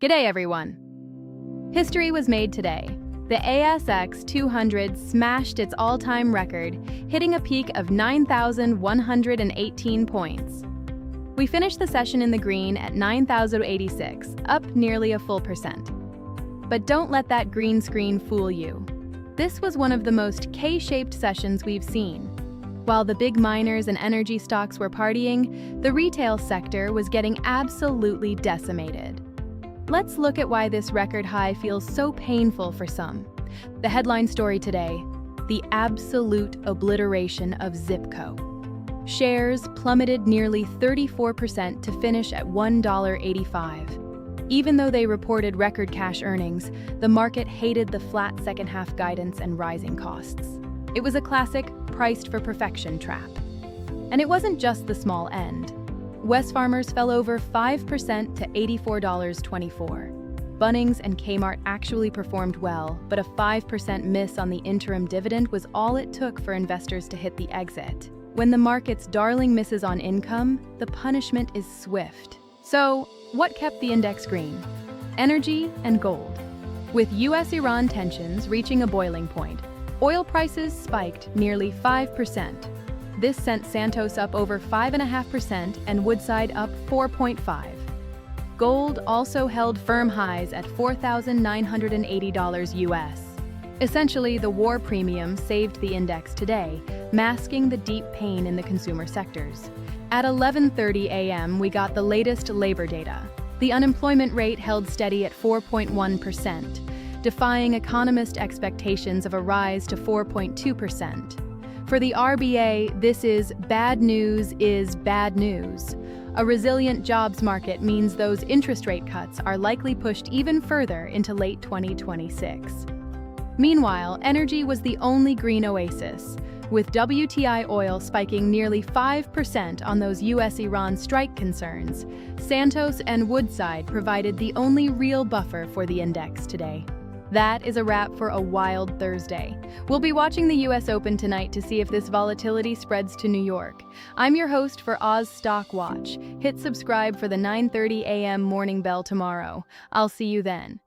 G'day everyone! History was made today. The ASX 200 smashed its all-time record, hitting a peak of 9,118 points. We finished the session in the green at 9,086, up nearly a full percent. But don't let that green screen fool you. This was one of the most K-shaped sessions we've seen. While the big miners and energy stocks were partying, the retail sector was getting absolutely decimated. Let's look at why this record high feels so painful for some. The headline story today: the absolute obliteration of Zipco. Shares plummeted nearly 34% to finish at $1.85. Even though they reported record cash earnings, the market hated the flat second-half guidance and rising costs. It was a classic priced for perfection trap. And it wasn't just the small end. Wesfarmers fell over 5% to $84.24. Bunnings and Kmart actually performed well, but a 5% miss on the interim dividend was all it took for investors to hit the exit. When the market's darling misses on income, the punishment is swift. So, what kept the index green? Energy and gold. With US-Iran tensions reaching a boiling point, oil prices spiked nearly 5%. This sent Santos up over 5.5% and Woodside up 4.5%. Gold also held firm highs at $4,980 US. Essentially, the war premium saved the index today, masking the deep pain in the consumer sectors. At 11:30 a.m., we got the latest labor data. The unemployment rate held steady at 4.1%, defying economist expectations of a rise to 4.2%. For the RBA, this is bad news. A resilient jobs market means those interest rate cuts are likely pushed even further into late 2026. Meanwhile, energy was the only green oasis, with WTI oil spiking nearly 5% on those US-Iran strike concerns. Santos and Woodside provided the only real buffer for the index today. That is a wrap for a wild Thursday. We'll be watching the US Open tonight to see if this volatility spreads to New York. I'm your host for Oz Stock Watch. Hit subscribe for the 9:30 a.m. morning bell tomorrow. I'll see you then.